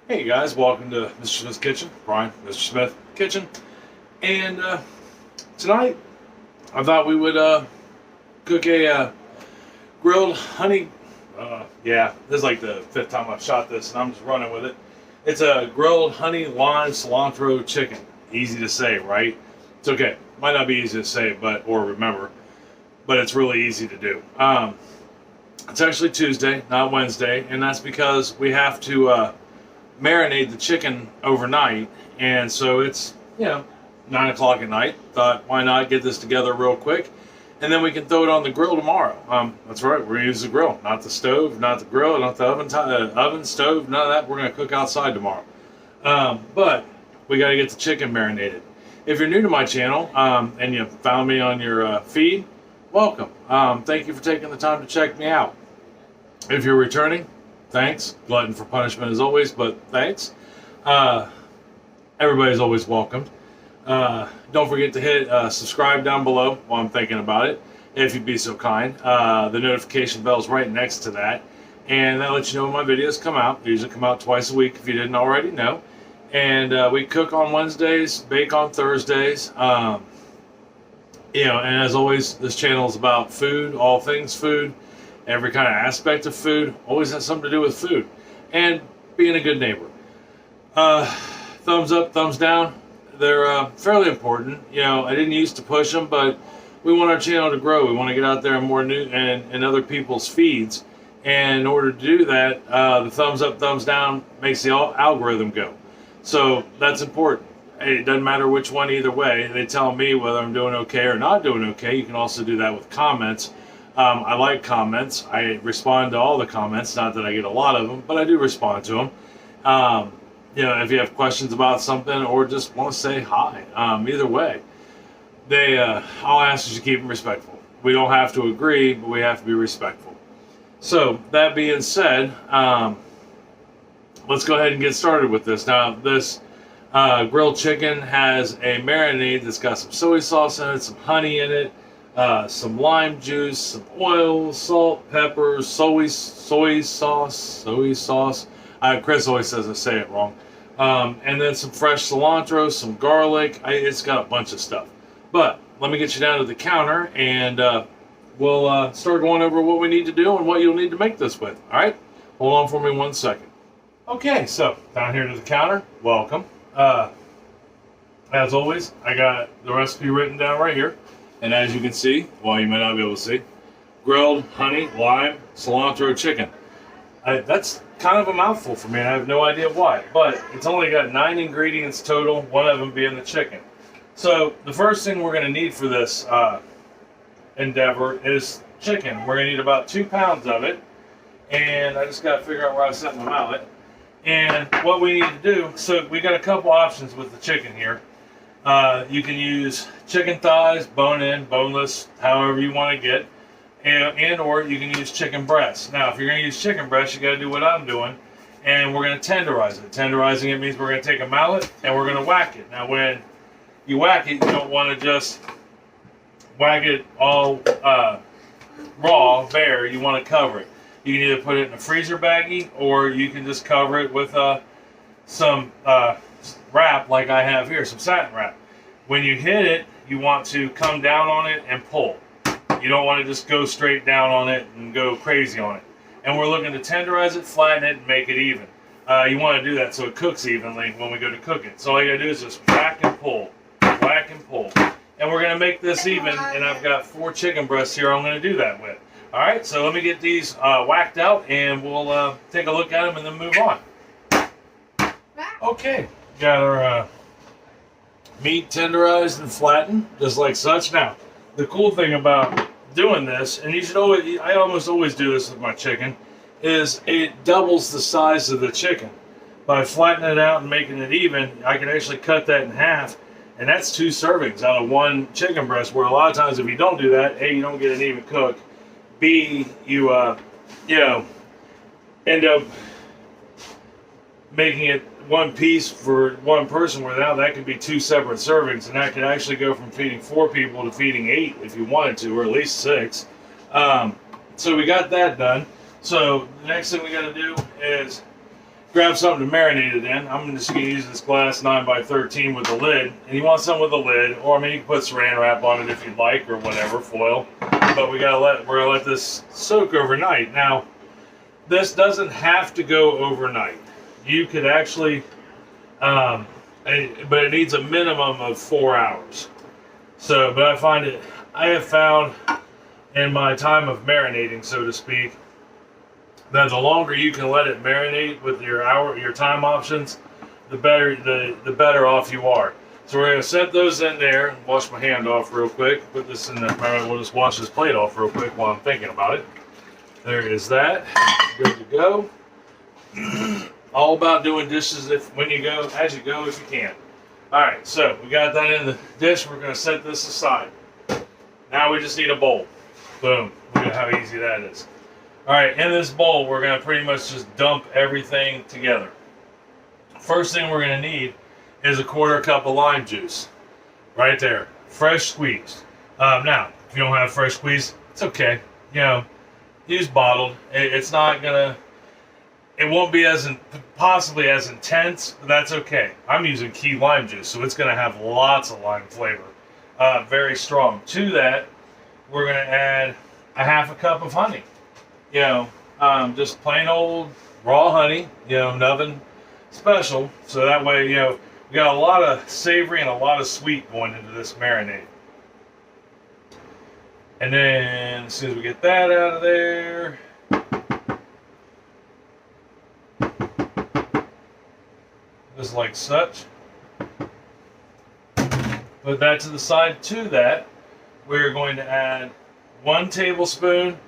Hey guys, welcome to Mr. Smith's Kitchen. Brian, Mr. Smith Kitchen. And tonight, I thought we would cook a grilled honey. Yeah, this is like the fifth time I've shot this, and I'm just running with it. It's a grilled honey lime cilantro chicken. Easy to say, right? It's okay. Might not be easy to say, or remember, but it's really easy to do. It's actually Tuesday, not Wednesday, and that's because we have to marinate the chicken overnight, and so it's 9 o'clock at night. Thought, why not get this together real quick, and then we can throw it on the grill tomorrow. That's right, we're gonna use the grill, not the stove, not the grill, not the oven, stove, none of that. We're gonna cook outside tomorrow. But we got to get the chicken marinated. If you're new to my channel and you found me on your feed, welcome. Thank you for taking the time to check me out. If you're returning, thanks. Glutton for punishment as always, but thanks. Everybody's always welcomed. Don't forget to hit subscribe down below while I'm thinking about it, if you'd be so kind. The notification bell's right next to that, and that lets you know when my videos come out. They usually come out twice a week if you didn't already know. And we cook on Wednesdays, bake on Thursdays. And as always, this channel is about food, all things food. Every kind of aspect of food always has something to do with food and being a good neighbor. Thumbs up, thumbs down, they're fairly important. I didn't used to push them, but we want our channel to grow. We want to get out there in more new and other people's feeds. And in order to do that, the thumbs up, thumbs down makes the algorithm go. So that's important. It doesn't matter which one either way. They tell me whether I'm doing okay or not doing okay. You can also do that with comments. I like comments. I respond to all the comments. Not that I get a lot of them, but I do respond to them. If you have questions about something or just want to say hi, either way, I'll ask you to keep them respectful. We don't have to agree, but we have to be respectful. So that being said, let's go ahead and get started with this. Now, this grilled chicken has a marinade that's got some soy sauce in it, some honey in it, some lime juice, some oil, salt, pepper, soy sauce. Chris always says I say it wrong. And then some fresh cilantro, some garlic. It's got a bunch of stuff. But let me get you down to the counter, and we'll start going over what we need to do and what you'll need to make this with. All right? Hold on for me 1 second. Okay, so down here to the counter. Welcome. As always, I got the recipe written down right here. And as you can see, well, you may not be able to see, grilled honey, lime, cilantro chicken. That's kind of a mouthful for me. I have no idea why, but it's only got 9 ingredients total, one of them being the chicken. So the first thing we're going to need for this endeavor is chicken. We're going to need about 2 pounds of it, and I just got to figure out where I set my mallet. And what we need to do, so we got a couple options with the chicken here. You can use chicken thighs, bone-in, boneless, however you want to get, and or you can use chicken breasts. Now, if you're going to use chicken breasts, you got to do what I'm doing, and we're going to tenderize it. Tenderizing it means we're going to take a mallet and we're going to whack it. Now, when you whack it, you don't want to just whack it all raw, bare. You want to cover it. You can either put it in a freezer baggie, or you can just cover it with some wrap like I have here, some satin wrap. When you hit it, you want to come down on it and pull. You don't want to just go straight down on it and go crazy on it. And we're looking to tenderize it, flatten it, and make it even. You want to do that so it cooks evenly when we go to cook it. So all you got to do is just whack and pull, whack and pull. And we're going to make this even, and I've got 4 chicken breasts here I'm going to do that with. All right, so let me get these whacked out, and we'll take a look at them and then move on. Okay, got our meat tenderized and flattened, just like such. Now, the cool thing about doing this, and I almost always do this with my chicken, is it doubles the size of the chicken. By flattening it out and making it even, I can actually cut that in half, and that's 2 servings out of 1 chicken breast, where a lot of times if you don't do that, A, you don't get an even cook, B, you end up making it 1 piece for 1 person, where now that could be 2 separate servings, and that could actually go from feeding 4 people to feeding 8 if you wanted to, or at least 6. So we got that done. So the next thing we got to do is grab something to marinate it in. I'm just going to use this glass 9x13 with the lid. And you want something with a lid, or I mean you can put saran wrap on it if you'd like, or whatever, foil. But we're gonna let this soak overnight. Now, this doesn't have to go overnight. You could actually, but it needs a minimum of 4 hours. So, but I have found in my time of marinating, so to speak, that the longer you can let it marinate with your time options, the better off you are. So we're gonna set those in there. Wash my hand off real quick. Put this in there. We'll just wash this plate off real quick while I'm thinking about it. There is that. Good to go. All about doing dishes as you go if you can. All right, so we got that in the dish. We're gonna set this aside. Now we just need a bowl. Boom. Look at how easy that is. All right, in this bowl, we're gonna pretty much just dump everything together. First thing we're gonna need is a 1/4 cup of lime juice. Right there, fresh squeezed. Now, if you don't have fresh squeezed, it's okay. You know, use bottled. It won't be possibly as intense, but that's okay. I'm using key lime juice, so it's gonna have lots of lime flavor. Very strong. To that, we're gonna add a 1/2 cup of honey. You know, just plain old raw honey. You know, nothing special. So that way, you know, we got a lot of savory and a lot of sweet going into this marinade. And then as soon as we get that out of there, just like such, put that to the side. To that, we're going to add 1 tablespoon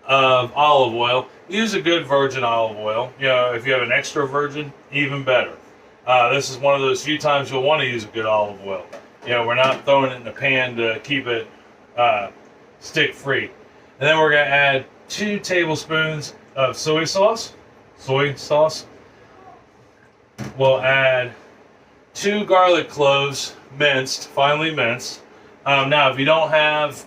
of olive oil. Use a good virgin olive oil. You know, if you have an extra virgin, even better. This is one of those few times you'll want to use a good olive oil. You know, we're not throwing it in the pan to keep it stick free. And then we're going to add 2 tablespoons of soy sauce. We'll add 2 garlic cloves, minced, finely minced. Now, if you don't have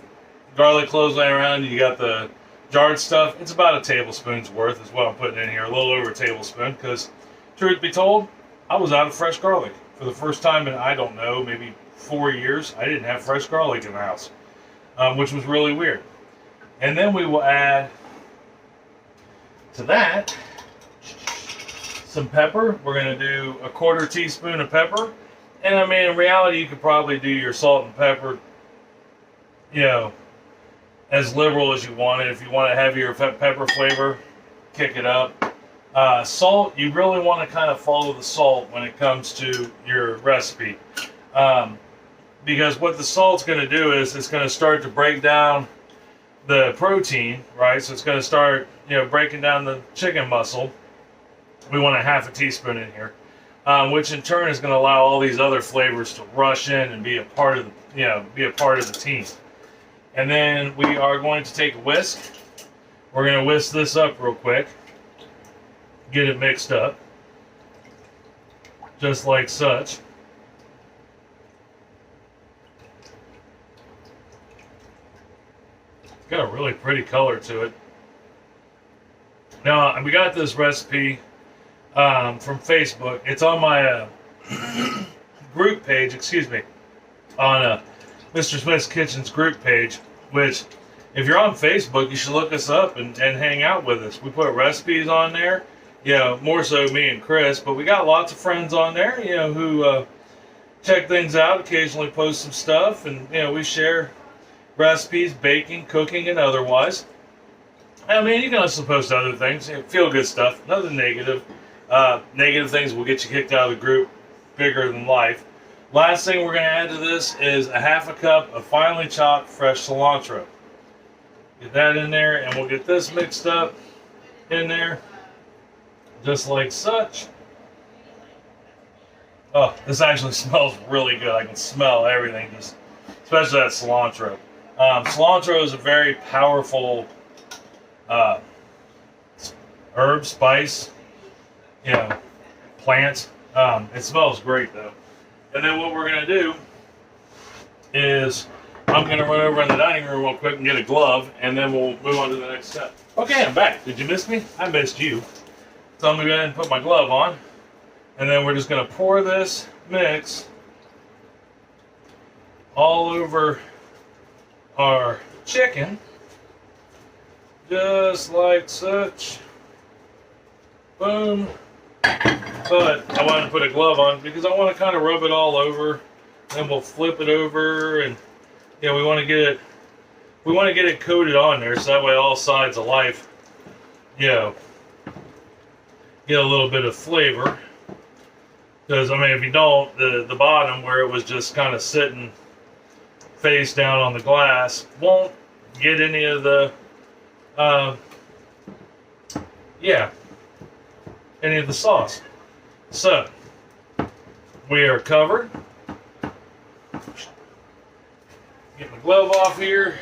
garlic cloves laying around, you got the jarred stuff, it's about a tablespoon's worth is what I'm putting in here, a little over a tablespoon, because truth be told, I was out of fresh garlic. For the first time in, I don't know, maybe 4 years, I didn't have fresh garlic in the house, which was really weird. And then we will add to that some pepper. We're going to do a 1/4 teaspoon of pepper. And I mean, in reality, you could probably do your salt and pepper, you know, as liberal as you want it. If you want a heavier pepper flavor, kick it up. Salt, you really want to kind of follow the salt when it comes to your recipe. Because what the salt's going to do is it's going to start to break down the protein, right? So it's going to start, you know, breaking down the chicken muscle. We want a 1/2 teaspoon in here, which in turn is going to allow all these other flavors to rush in and be a part of the team. And then we are going to take a whisk. We're going to whisk this up real quick. Get it mixed up. Just like such. It's got a really pretty color to it. Now, we got this recipe from Facebook. It's on my group page, on Mr. Smith's Kitchen's group page, which if you're on Facebook, you should look us up and hang out with us. We put recipes on there, you know, more so me and Chris, but we got lots of friends on there, you know, who check things out, occasionally post some stuff, and, you know, we share recipes, baking, cooking, and otherwise. I mean, you can also post other things, you know, feel good stuff, nothing negative. Negative things will get you kicked out of the group, bigger than life. Last thing we're going to add to this is a 1/2 cup of finely chopped fresh cilantro. Get that in there, and we'll get this mixed up in there, just like such. Oh, this actually smells really good. I can smell everything, just especially that cilantro. Cilantro is a very powerful herb, spice, you know, plant. It smells great though. And then what we're going to do is I'm going to run over in the dining room real quick and get a glove, and then we'll move on to the next step. Okay, I'm back. Did you miss me? I missed you. So I'm going to go ahead and put my glove on. And then we're just going to pour this mix all over our chicken. Just like such. Boom. But I wanted to put a glove on because I want to kind of rub it all over. Then we'll flip it over, and we want to get it coated on there, so that way all sides of life, get a little bit of flavor. Because if you don't, the bottom where it was just kind of sitting face down on the glass won't get any of the any of the sauce. So we are covered. Get my glove off here.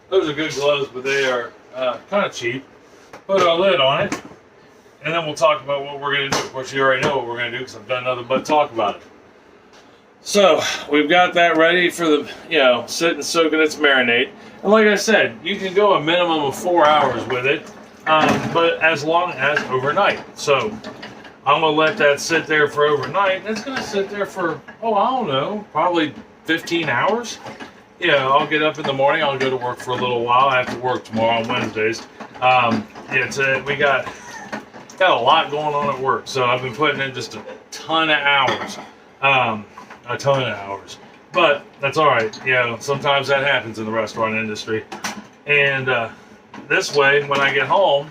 Those are good gloves, but they are kind of cheap. Put our lid on it, and then we'll talk about what we're going to do. Of course, you already know what we're going to do because I've done nothing but talk about it. So we've got that ready for the, sit and soak in its marinade. And like I said, you can go a minimum of 4 hours with it, but as long as overnight. So I'm going to let that sit there for overnight, and it's going to sit there for, I don't know, probably 15 hours. I'll get up in the morning, I'll go to work for a little while. I have to work tomorrow on Wednesdays. We got a lot going on at work, so I've been putting in just a ton of hours. But that's all right. Sometimes that happens in the restaurant industry. And this way, when I get home,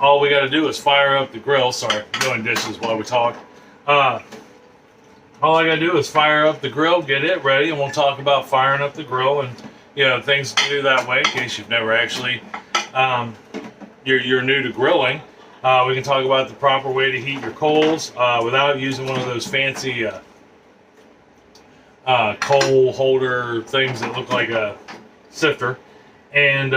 all we got to do is fire up the grill. Sorry, I'm doing dishes while we talk. All I got to do is fire up the grill, get it ready, and we'll talk about firing up the grill and things to do that way in case you've never actually you're new to grilling. We can talk about the proper way to heat your coals without using one of those fancy coal holder things that look like a sifter. And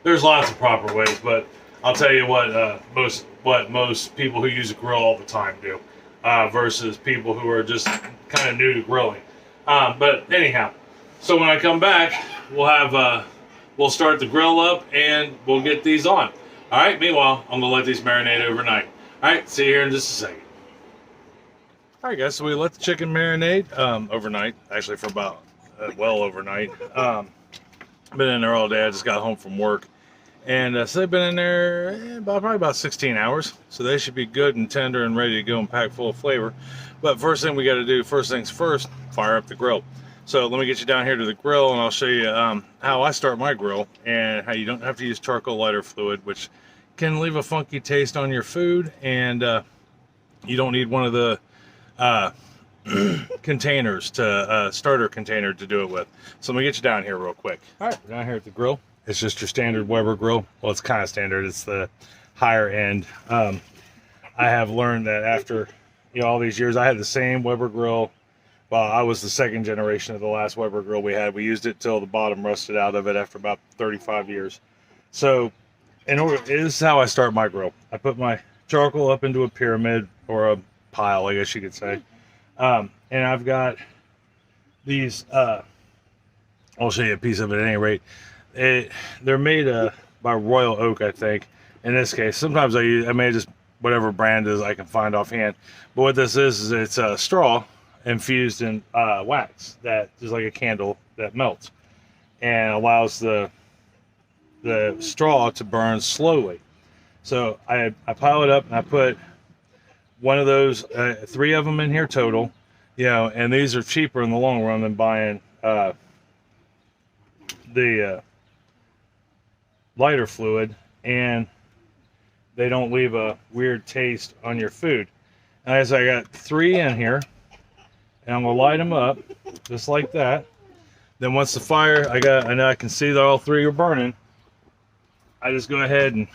there's lots of proper ways, but I'll tell you what most people who use a grill all the time do versus people who are just kind of new to grilling. But anyhow, so when I come back, we'll start the grill up and we'll get these on. All right. Meanwhile, I'm gonna let these marinate overnight. All right. See you here in just a second. All right, guys. So we let the chicken marinate overnight. Actually, for about overnight. Been in there all day. I just got home from work, and so they've been in there probably about 16 hours. So they should be good and tender and ready to go and packed full of flavor. But first thing we got to do, first things first, fire up the grill. So let me get you down here to the grill, and I'll show you how I start my grill and how you don't have to use charcoal lighter fluid, which can leave a funky taste on your food, and you don't need one of the containers to starter container to do it with. So let me get you down here real quick. All right, down here at the grill. It's just your standard Weber grill. Well, it's kind of standard. It's the higher end. I have learned that after all these years, I had the same Weber grill. Well, I was the second generation of the last Weber grill we had. We used it till the bottom rusted out of it after about 35 years. So this is how I start my grill. I put my charcoal up into a pyramid or a pile, I guess you could say. And I've got these, I'll show you a piece of it at any rate. They're made by Royal Oak, I think. In this case, sometimes I may just whatever brand is I can find offhand. But what this is it's a straw infused in wax that is like a candle that melts and allows the straw to burn slowly. So I pile it up and I put one of those, 3 of them in here total, and these are cheaper in the long run than buying the lighter fluid, and they don't leave a weird taste on your food. And as I got 3 in here, and I'm gonna light them up just like that. Then once the fire, I know I can see that all 3 are burning. I just go ahead and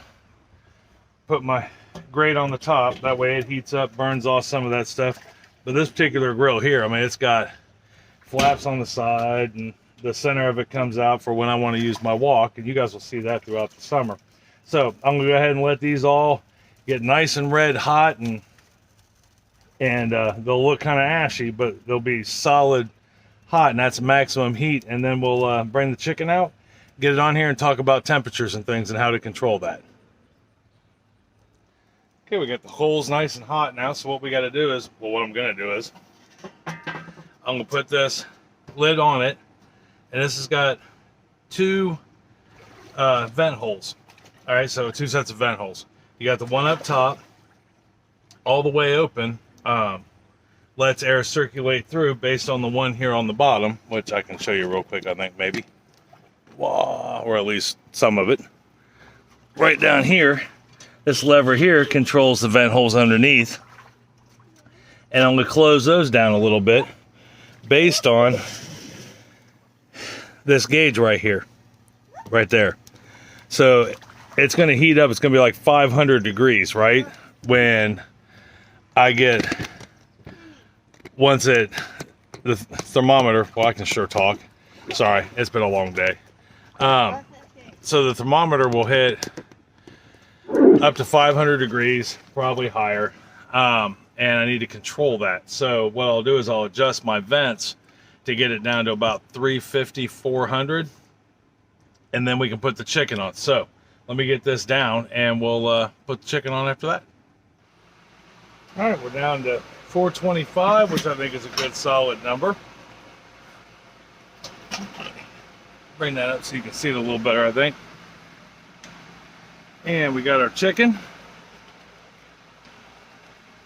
put my grate on the top. That way it heats up, burns off some of that stuff. But this particular grill here, it's got flaps on the side, and the center of it comes out for when I want to use my wok, and you guys will see that throughout the summer. So I'm gonna go ahead and let these all get nice and red hot, and they'll look kind of ashy, but they'll be solid hot, and that's maximum heat. And then we'll bring the chicken out, get it on here and talk about temperatures and things and how to control that. Okay, we got the holes nice and hot now, so what we got to do is, well, what I'm going to do is, I'm going to put this lid on it, and this has got 2 vent holes. All right, so 2 sets of vent holes. You got the one up top, all the way open, lets air circulate through based on the one here on the bottom, which I can show you real quick, I think, maybe. Wow, or at least some of it. Right down here, this lever here controls the vent holes underneath. And I'm going to close those down a little bit based on this gauge right here, right there. So it's going to heat up. It's going to be like 500 degrees, right? When I get, the thermometer, well, I can sure talk. Sorry, it's been a long day. So the thermometer will hit up to 500 degrees, probably higher, and I need to control that. So what I'll do is I'll adjust my vents to get it down to about 350, 400, and then we can put the chicken on. So let me get this down, and we'll put the chicken on after that. All right, we're down to 425, which I think is a good solid number. Bring that up so you can see it a little better, I think. And we got our chicken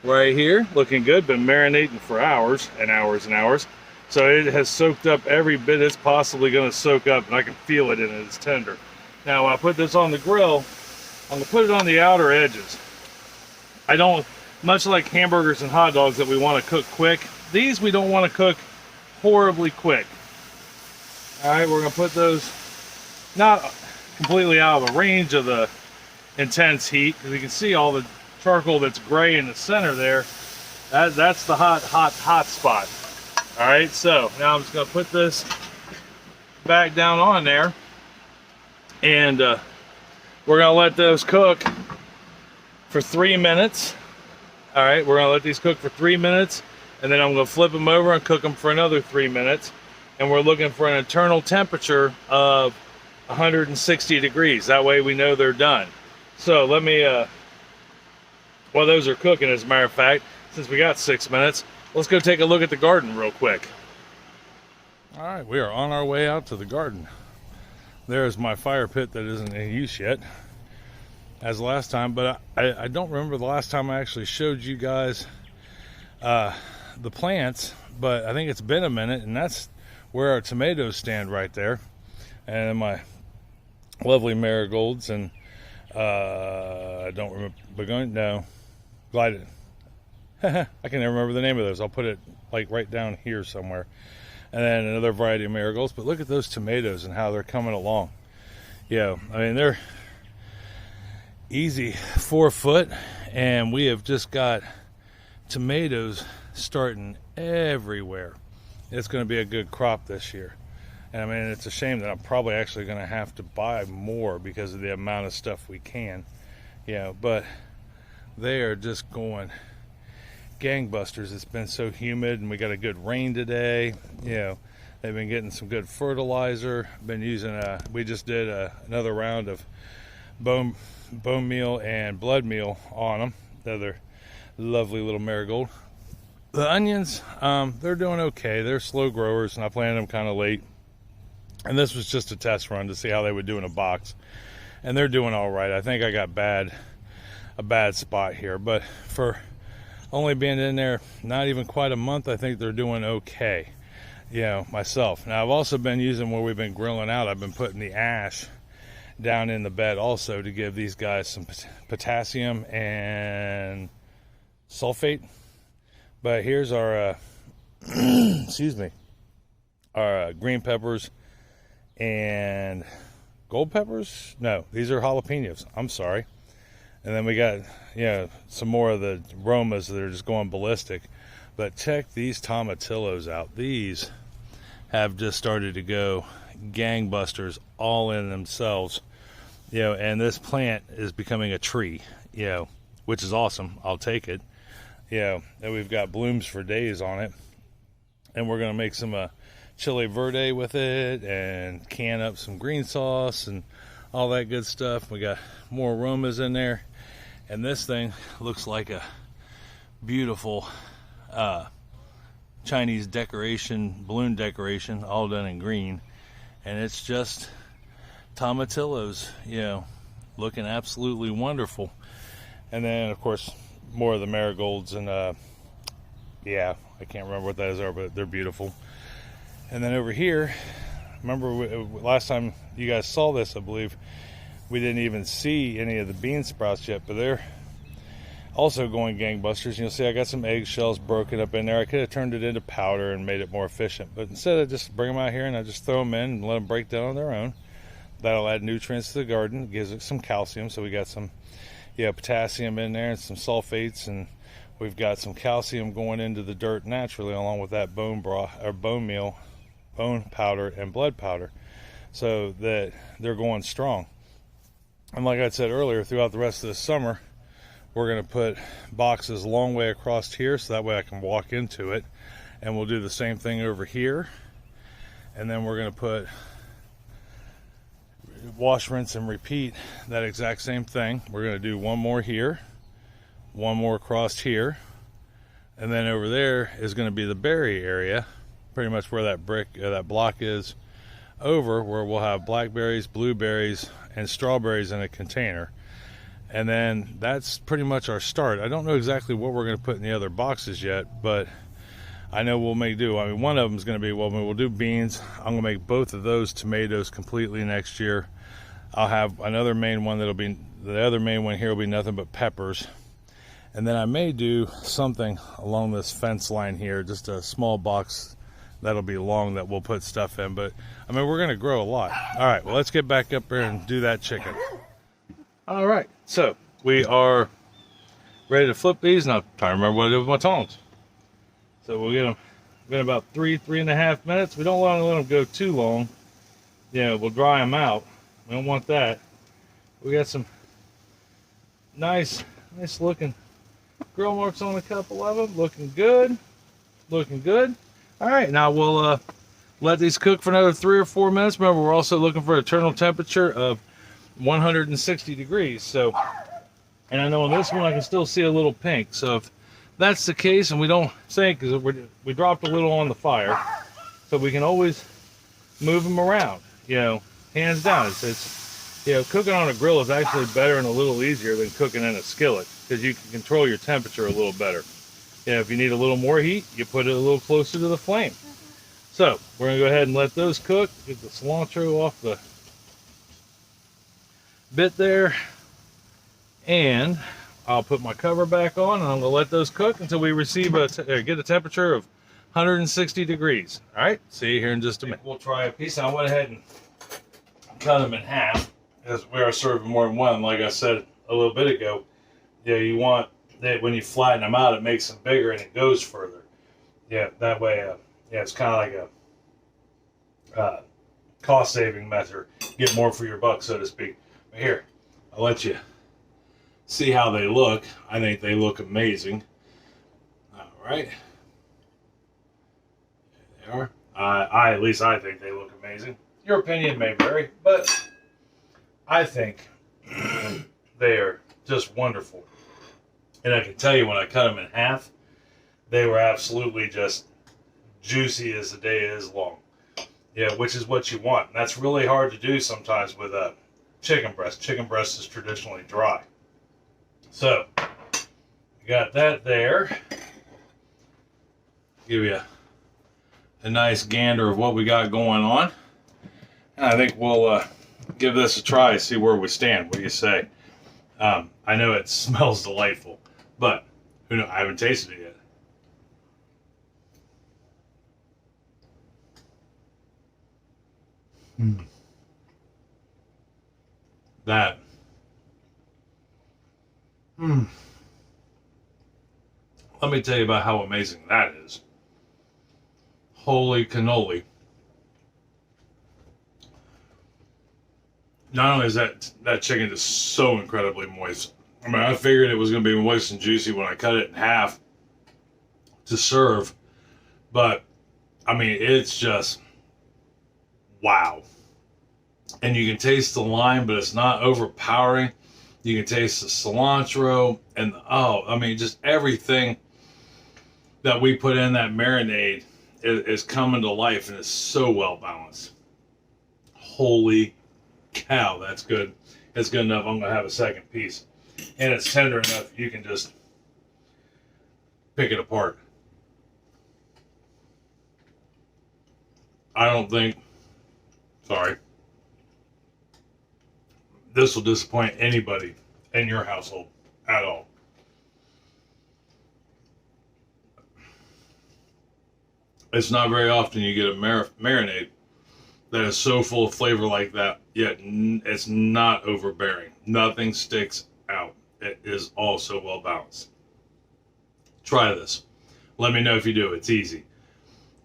right here, looking good. Been marinating for hours and hours and hours. So it has soaked up every bit it's possibly going to soak up, and I can feel it in it. It's tender. Now, when I put this on the grill, I'm going to put it on the outer edges. I don't, much like hamburgers and hot dogs that we want to cook quick, these we don't want to cook horribly quick. All right, we're going to put those not completely out of the range of the intense heat, because you can see all the charcoal that's gray in the center there. That's the hot spot. All right, so now I'm just going to put this back down on there, and we're going to let those cook for 3 minutes. All right, we're going to let these cook for 3 minutes, and then I'm going to flip them over and cook them for another 3 minutes. And we're looking for an internal temperature of 160 degrees. That way we know they're done. So let me, while those are cooking, as a matter of fact, since we got 6 minutes, let's go take a look at the garden real quick. All right, we are on our way out to the garden. There's my fire pit that isn't in use yet, as last time, but I don't remember the last time I actually showed you guys the plants, but I think it's been a minute, and that's where our tomatoes stand right there. And my lovely marigolds, and I don't remember, glided. I can never remember the name of those. I'll put it like right down here somewhere. And then another variety of marigolds. But look at those tomatoes and how they're coming along. Yeah, I mean, they're easy 4 foot, and we have just got tomatoes starting everywhere. It's going to be a good crop this year. And I mean, it's a shame that I'm probably actually going to have to buy more because of the amount of stuff we can. Yeah, but they are just going gangbusters. It's been so humid, and we got a good rain today. You know, they've been getting some good fertilizer. Been using we just did another round of bone meal and blood meal on them. The other lovely little marigold. The onions, they're doing okay. They're slow growers, and I planted them kind of late. And this was just a test run to see how they would do in a box. And they're doing all right. I think I got a bad spot here. But for only being in there not even quite a month, I think they're doing okay, you know, myself. Now, I've also been using, where we've been grilling out, I've been putting the ash down in the bed also to give these guys some potassium and sulfate. But here's our, excuse me, our green peppers and gold peppers. No, these are jalapenos. I'm sorry. And then we got, you know, some more of the Romas that are just going ballistic. But check these tomatillos out. These have just started to go gangbusters all in themselves. You know, and this plant is becoming a tree, you know, which is awesome. I'll take it. You know, and we've got blooms for days on it. And we're going to make some chili verde with it and can up some green sauce and all that good stuff. We got more aromas in there, and this thing looks like a beautiful Chinese decoration, balloon decoration, all done in green, and it's just tomatillos, you know, looking absolutely wonderful. And then of course more of the marigolds, and yeah, I can't remember what those are, but they're beautiful. And then over here, remember last time you guys saw this, I believe we didn't even see any of the bean sprouts yet, but they're also going gangbusters. You'll see I got some eggshells broken up in there. I could have turned it into powder and made it more efficient, but instead I just bring them out here and I just throw them in and let them break down on their own. That'll add nutrients to the garden. It gives it some calcium, so we got some potassium in there and some sulfates, and we've got some calcium going into the dirt naturally, along with that bone broth or bone meal, bone powder and blood powder, so that they're going strong. And like I said earlier, throughout the rest of the summer, we're going to put boxes a long way across here, so that way I can walk into it. And we'll do the same thing over here. And then we're going to put wash, rinse, and repeat that exact same thing. We're going to do one more here, one more across here, and then over there is going to be the berry area, pretty much where that block is over, where we'll have blackberries, blueberries, and strawberries in a container. And then that's pretty much our start. I don't know exactly what we're going to put in the other boxes yet, but I know we'll make do. I mean, one of them is going to be, well, we'll do beans. I'm going to make both of those tomatoes completely next year. I'll have another main one that'll be, the other main one here will be nothing but peppers. And then I may do something along this fence line here, just a small box that'll be long that we'll put stuff in. But I mean, we're going to grow a lot. All right, well, let's get back up there and do that chicken. All right, so we are ready to flip these. Now, I'm trying to remember what I did with my tongs. So we'll get them in about 3.5 minutes. We don't want to let them go too long. Yeah, we'll dry them out. We don't want that. We got some nice looking grill marks on a couple of them. Looking good. All right, now we'll let these cook for another 3 or 4 minutes. Remember, we're also looking for a internal temperature of 160 degrees. So, and I know on this one I can still see a little pink. So if that's the case, and we don't think, because we dropped a little on the fire, so we can always move them around. You know, hands down, it's you know, cooking on a grill is actually better and a little easier than cooking in a skillet, because you can control your temperature a little better. You know, if you need a little more heat, you put it a little closer to the flame. So we're gonna go ahead and let those cook. Get the cilantro off the bit there, and I'll put my cover back on, and I'm gonna let those cook until we receive get a temperature of 160 degrees. All right, see you here in just a minute. We'll try a piece. I went ahead and cut them in half, as we are serving more than one. Like I said a little bit ago, yeah, you want that when you flatten them out, it makes them bigger and it goes further. Yeah, that way, yeah, it's kind of like a cost-saving method. Get more for your buck, so to speak. But here, I'll let you see how they look. I think they look amazing. All right. There they are. At least I think they look amazing. Your opinion may vary, but I think they are just wonderful. And I can tell you, when I cut them in half, they were absolutely just juicy as the day is long. Yeah, which is what you want. And that's really hard to do sometimes with a chicken breast. Chicken breast is traditionally dry. So, you got that there. Give you a nice gander of what we got going on. And I think we'll give this a try, see where we stand. What do you say? I know it smells delightful, but who knows? I haven't tasted it yet. That. Let me tell you about how amazing that is. Holy cannoli. Not only is that chicken just so incredibly moist. I mean, I figured it was going to be moist and juicy when I cut it in half to serve. But, I mean, it's just wow. And you can taste the lime, but it's not overpowering. You can taste the cilantro and I mean, just everything that we put in that marinade is coming to life, and it's so well balanced. Holy cow, that's good. It's good enough. I'm gonna have a second piece, and it's tender enough you can just pick it apart. I don't think, sorry, this will disappoint anybody in your household at all. It's not very often you get a marinade that is so full of flavor like that, yet it's not overbearing. Nothing sticks out. It is all so well balanced. Try this. Let me know if you do. It's easy.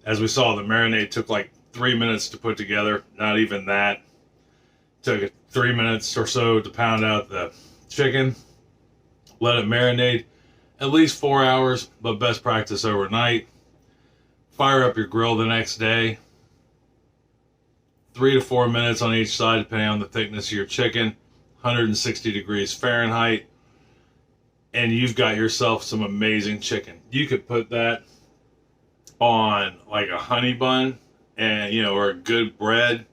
As we saw, the marinade took like 3 minutes to put together. Not even that. Took it 3 minutes or so to pound out the chicken. Let it marinate at least 4 hours, but best practice overnight. Fire up your grill the next day. 3 to 4 minutes on each side, depending on the thickness of your chicken. 160 degrees Fahrenheit. And you've got yourself some amazing chicken. You could put that on like a honey bun, and or a good bread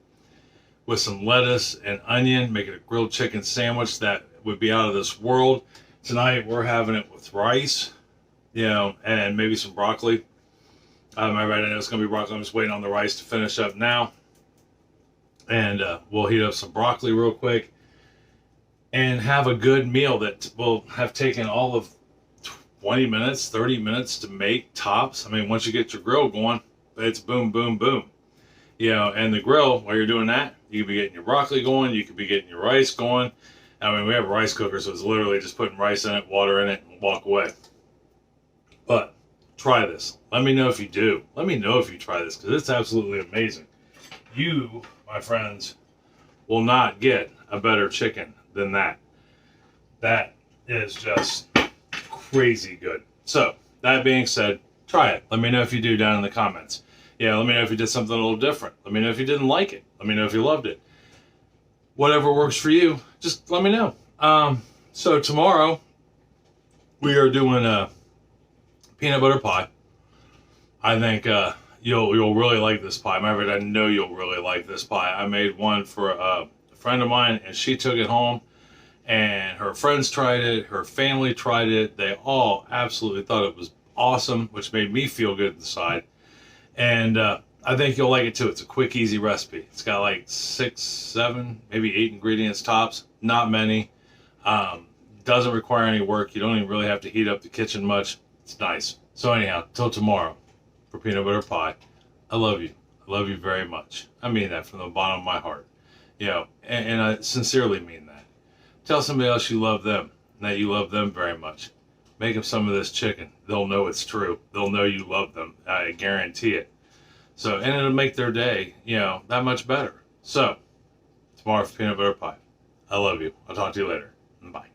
with some lettuce and onion. Make it a grilled chicken sandwich that would be out of this world. Tonight we're having it with rice, and maybe some broccoli. I know it's going to be broccoli. I'm just waiting on the rice to finish up now. And we'll heat up some broccoli real quick and have a good meal that will have taken all of 20 minutes, 30 minutes to make tops. I mean, once you get your grill going, it's boom, boom, boom. And the grill, while you're doing that, you could be getting your broccoli going. You could be getting your rice going. I mean, we have a rice cooker, so it's literally just putting rice in it, water in it, and walk away. But try this. Let me know if you do. Let me know if you try this, because it's absolutely amazing. You, my friends, will not get a better chicken than that. That is just crazy good. So, that being said, try it. Let me know if you do down in the comments. Let me know if you did something a little different. Let me know if you didn't like it. Let me know if you loved it. Whatever works for you, just let me know. So tomorrow, we are doing a peanut butter pie. I think you'll really like this pie. I know you'll really like this pie. I made one for a friend of mine, and she took it home, and her friends tried it, her family tried it. They all absolutely thought it was awesome, which made me feel good inside. And I think you'll like it too. It's a quick, easy recipe. It's got like 6, 7, maybe 8 ingredients tops. Not many. Doesn't require any work. You don't even really have to heat up the kitchen much. It's nice. So anyhow, till tomorrow for peanut butter pie. I love you. I love you very much. I mean that from the bottom of my heart. And I sincerely mean that. Tell somebody else you love them and that you love them very much. Make them some of this chicken. They'll know it's true. They'll know you love them. I guarantee it. So, and it'll make their day, that much better. So, tomorrow for peanut butter pie. I love you. I'll talk to you later. Bye.